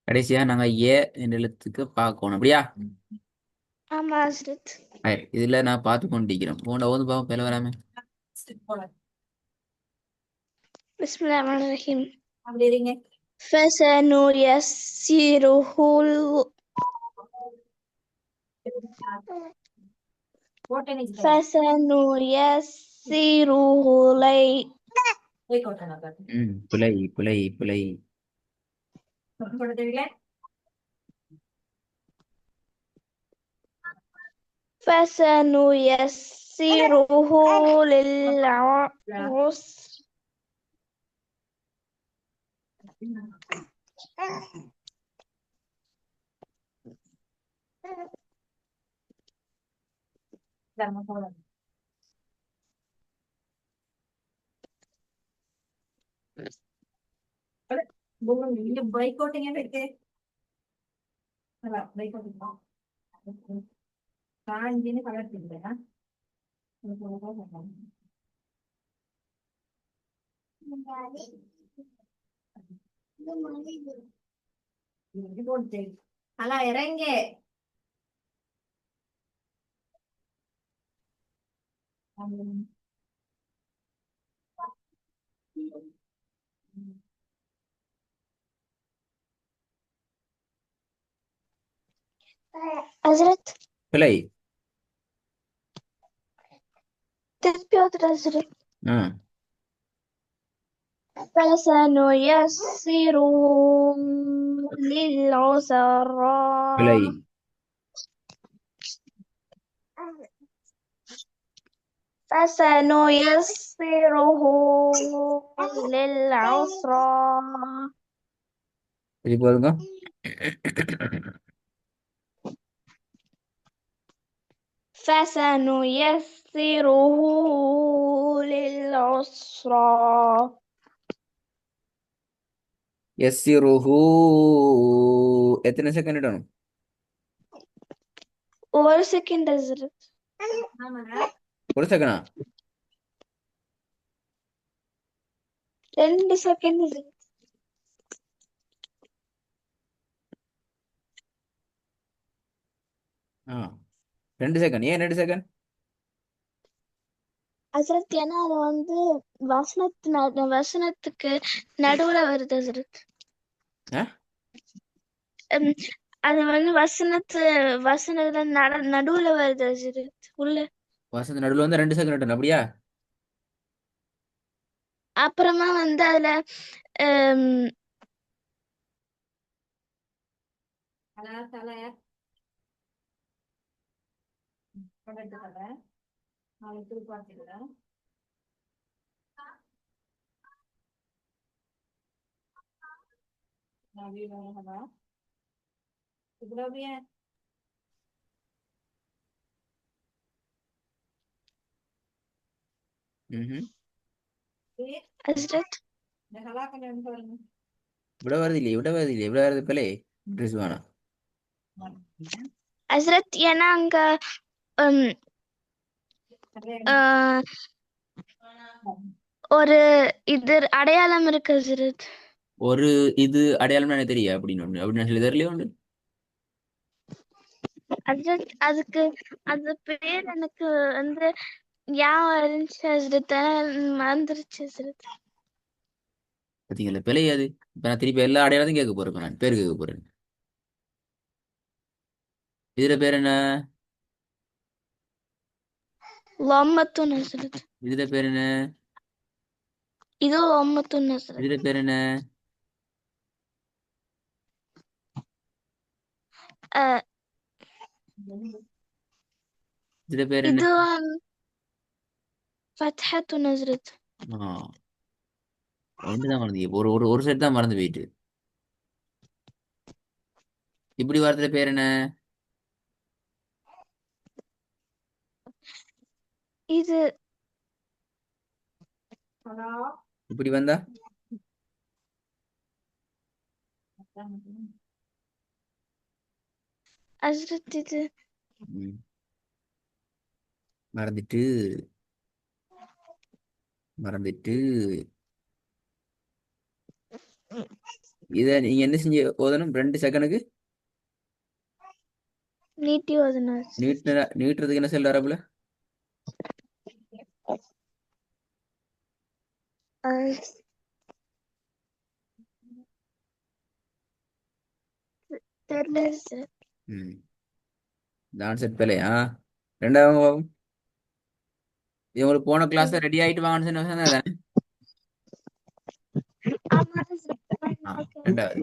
கடைசியா நாங்க ஏ என்ற எழுத்துக்கு பார்க்கணும் அப்படியா? ஆமா ஹஸ்ரத். இதுல நான் பார்த்து கொண்டிருக்கிறேன் போன வந்து பாவம் பேல வராம. பிஸ்மில்லாஹிர் ரஹ்மானிர் ரஹீம். فسنيسره فسنيسره لي பிழை பிழை பிழை. فسنيسره للعسر. حضرت பிழை. تثبيت حضرت. ஆ فسنيسره பிழை. للعسرى. فسنيسره للعسرى. சரி போதுங்க. فسنيسره للعسرى. எஸ்ஸிருஹு எத்தனை செகண்ட் இடணும்? ஒரு செகண்ட் ஹஸ்ரத். ஒரு செகண்டா? 2 செகண்ட் ஹஸ்ரத். ஆ 2 செகண்ட். ஏன் 2 செகண்ட்? ஹஸ்ரத் ஏன்னா அது வந்து வசனத்துக்கு நடுவுல வருது ஹஸ்ரத். ஆ உம், அது வந்து வசனத்துல நடுவுல வருது ஹஸ்ரத் உள்ள. வசந்த நடுவில் வந்து 2 செகண்ட் இடணும் அப்படியா? அப்புறமா வந்து அதுல உம், ம். ஹஸ்ரத் ഇവിടെ வருது இல்லையே, ഇവിടെ வருது இல்லையே, ഇവിടെ வருது பிள்ளை. ட்ரெஸ் வேணாம். ஹஸ்ரத் ஏன்னா அங்க உம், ஆஹ், ஒரு இது அடையாளம் இருக்கு ஹஸ்ரத். ஒரு இது அடையாளம் எனக்கு தெரியும் அப்படின்னு ஒன்று அப்படின்னு சொல்லி தெரியலையே ஒன்று. ஹஸ்ரத் அதுக்கு அது பேர் எனக்கு வந்து ஞாபகம் இருந்துச்சு ஹஸ்ரத், ஆனா மறந்துருச்சு ஹஸ்ரத். பார்த்தீங்களா பிள்ளை அது. இப்போ நான் திருப்பி எல்லா அடையாளத்தையும் கேட்க போறேன். இப்ப நான் பேர் கேட்க போறேன். இதுல பேர் என்ன? லம்மத்துன் ஹஸ்ரத். இதுல பேர் என்ன? இது லம்மத்துன் இதுல ஹஸ்ரத். பேர் என்ன? அஹ், இதுல பேர் என்ன? இது ஃபத்ஹத்துன் ஹஸ்ரத். ஆ ஒன்று தான் மறந்து, ஒரு ஒரு ஒரு செட் தான் மறந்து போயிட்டு. இப்படி வார்த்தையில பேர் என்ன? இது இப்படி வந்தா? ஹஸ்ரத் இது ம். மறந்துட்டு மறந்துட்டு இதை நீங்க என்ன செஞ்சு ஓதணும் 2 செகண்டுக்கு? நீட்டி ஓதுனா நீட்டுறதுக்கு என்ன செல் வரப்புல? தெரியல சார். ம் தான் செட் பிள்ளையா? ரெண்டாவது பாவம். இவங்களுக்கு போன கிளாஸ் ரெடி ஆயிட்டு வாங்கன்னு சொன்னதானே? ஆமா சார். ஆ, ரெண்டாவது.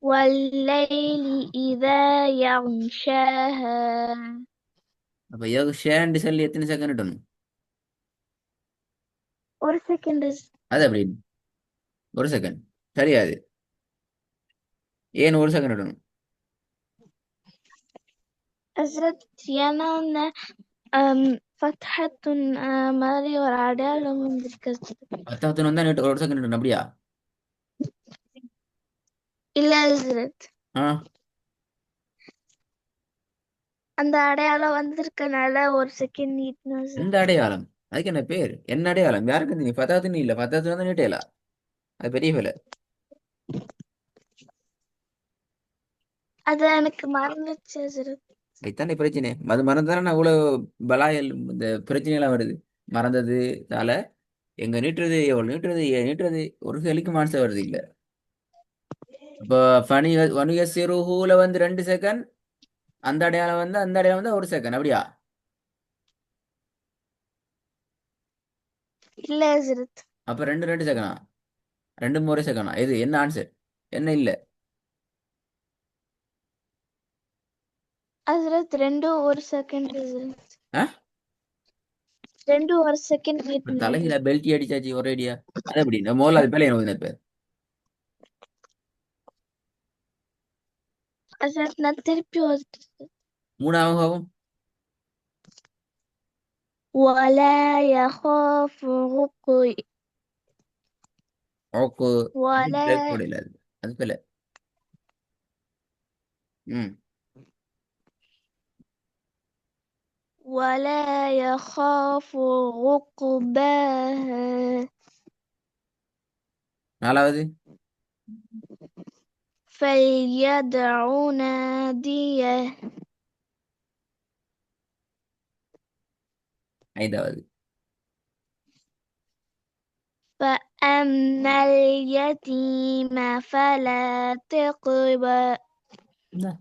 والليل إذا يغشاها. அப்ப ஷேண்டு சொல்லி எத்தனை செகண்ட் இடணும்? ஒரு செகண்ட். அது அப்படி 1 செகண்ட் சரியாது. ஏன் 1 செகண்ட் இடணும்? ஏன்னா فتحة மாதிரி ஒரு அடையாளம் இருக்கு. 10 தான் 1 செகண்ட் இடணும் அப்படியா? இல்ல ஹஸ்ரத், ஆ, அந்த அடையாளம் வந்திருக்கனால ஒரு செகண்ட் நீட்னா எந்த ஹஸ்ரத். அடையாளம்? அதுக்கு என்ன பேர்? என்ன அடையாளம்? யாருக்கு நீ 10 இல்ல 10 தான் நீட்டேலா? அது பெரிய வேலை. அது எனக்கு மறந்துச்சு ஹஸ்ரத். இதானே பிரச்சனை. அது மறந்தானே நான் இவ்வளவு பலாயல் இந்த பிரச்சனைலாம் வருது. மறந்ததுனால எங்க நீட்டுறது எவ்வளவு நீட்டுறது ஏன் நீட்டுறது ஒரு கேள்விக்கு மான்சர் வருது இல்ல. இப்போ ஃபனி வனுயசிருஹூல வந்து 2 செகண்ட், அந்த அடையாளம் வந்து 1 செகண்ட் அப்படியா? இல்ல ஹஸ்ரத். அப்ப 2 2 செகண்டா? 2 3 செகண்டா? இது என்ன ஆன்சர்? என்ன இல்ல? ஹஸ்ரத் ரெண்டும் ஒரு செகண்ட் ஹஸ்ரத். ஆ? ரெண்டும் ஒரு செகண்ட் இப்ப நீட்னா தலையில ஹஸ்ரத். பெல்ட் அடிச்சாச்சு ஒரே அடியா? அது எப்படி இந்த மோல அது பேல என்ன இப்ப? ஹஸ்ரத் நான் திருப்பி ஓதுறேன். மூணாவது ஆகும். ولا يخاف عقي ஓக்கு. பிரேக் ولا போடல அது. அது பேல. ம் ولا يخاف عقباها. நாலாவது. فليدع ناديه. ஐந்தாவது. فأما اليتيم فلا تقبر.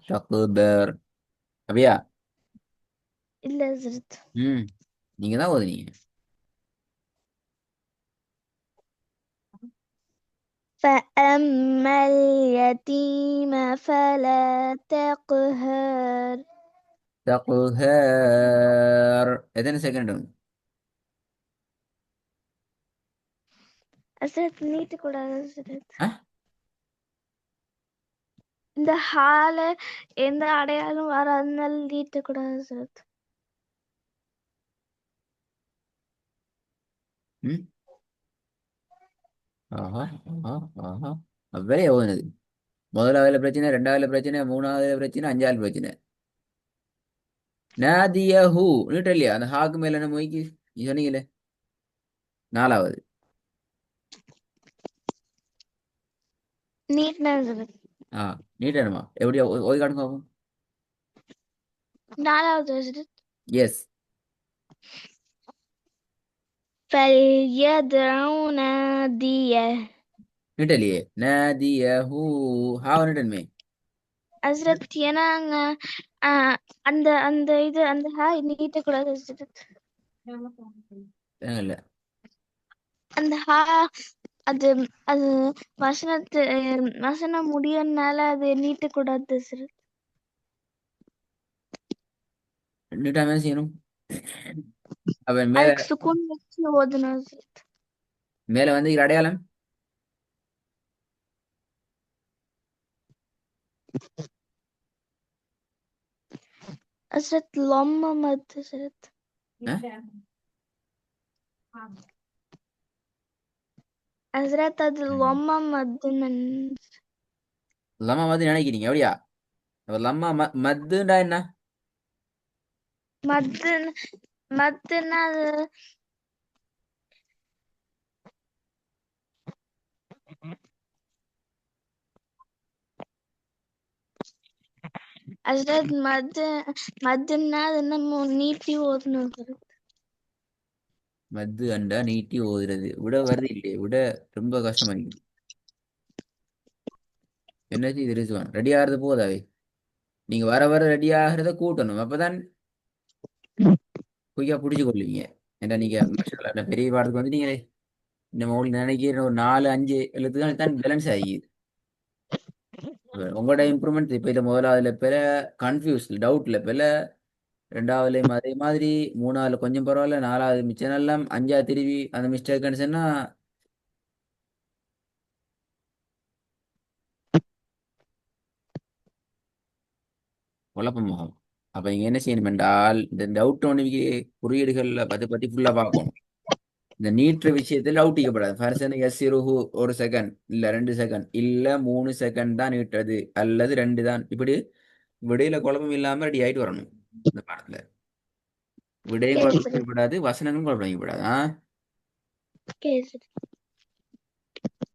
ஷக்குபர் அப்படியா? إلا زرت. ம் நீங்க தான் ஓதுனீங்க. فأما اليتيم فلا تقهر. தகுஹர் எத்தனை செகண்ட்? أزرت نيت كودا أزرت. ஆ? இந்த ஹால எந்த அடையாளம் வராதனால நீட்ட கூடாது அசரத். ம் ஆஹா ஆஹா ஆஹா. அவ்வளே ஓதுனது. முதலாவதுல பிரச்சனை, ரெண்டாவதுல பிரச்சனை, மூணாவதுல பிரச்சனை, அஞ்சாவது பிரச்சனை. நாதியஹு நீட்ட இல்லையா? அந்த ஹாக்கு மேல என்ன மொய்க்கு நீ சொன்னீங்களே. நாலாவது. நீட்னா அசரத். ஆ, நீட்டணுமா? எப்படியா ஓதி காட்டுங்க பார்ப்போம். நாலாவது அசரத். எஸ். فليدع ناديه. நீட்டலையே. நாதியஹு ஹாவ நீட்டணுமே. அசரத் ஏன்னாங்க அந்த அந்த இது அந்த ஹா நீட்ட கூடாது அசரத். இல்ல. அந்த ஹா அது அது வசனத்து வசனம் முடியறனால அது நீட்ட கூடாது அசரத். நீட்டாம என்ன செய்யணும்? அவன் மேல அதுக்கு சுக்கூன் வச்சு ஓதணும் அசரத். மேல வந்து இங்க அடையாளம். அசரத் லொம்ம மத் அசரத். ஆ? அசரத் அது ம். லொம்ம மத். லமா மாதிரி நினைக்கிறீங்க அப்படியா? அப்ப லம்மா மத்துண்டா என்ன? மத்து மத்துன்னா அது மத்துன்னா அது நம்ம நீட்டி ஓடணும். மத்து அண்டா நீட்டி ஓதுறது விட வருது இல்லையே, விட ரொம்ப கஷ்டமாயிருக்கு. என்ன செய்து ரிசுவான் ரெடி ஆகிறது போதாவே. நீங்க வர வர ரெடி ஆகிறத கூட்டணும், அப்பதான் குயிக்கா பிடிச்சு கொள்வீங்க. ஏன்னா நீங்க மாஷாஅல்லாஹ், இந்த பெரிய பாடத்துக்கு வந்து நீங்க இந்த உங்களுக்கு நினைக்கிற ஒரு 4 5 எழுத்துக்கள் தான் பேலன்ஸ் ஆகிது. உங்களோட இம்ப்ரூவ்மெண்ட் இப்போ இதை முதலாவதுல பெற கன்ஃபியூஸ் டவுட்ல பெற, ரெண்டாவதுலையும் அதே மாதிரி, மூணாவதுல கொஞ்சம் பரவாயில்ல, நாலாவது மிச்சம் எல்லாம், அஞ்சாவது திருவி அந்த மிஸ்டேக்னு சொன்னா குழப்பமாகும். அப்ப நீங்க என்ன செய்யணும் என்றால், இந்த டவுட் ஒன்று குறியீடுகள்ல அதை பத்தி ஃபுல்லா பார்க்கணும். இந்த நீட்டுற விஷயத்தில் அவுட்டிக்கப்படாது. ஃபர்ஸ்ட் எஸ் இருஹு 1 செகண்ட், இல்ல 2 செகண்ட், இல்ல 3 செகண்ட் தான் நீட்டுறது, அல்லது 2 தான். இப்படி விடையில குழப்பம் இல்லாம ரெடி ஆயிட்டு வரணும் இந்த பாடத்துல. விடையும் சரி சரி குழப்பம் வைக்கப்படாது, வசனங்களும் குழப்பம் வைக்கப்படாது. சரி சரி.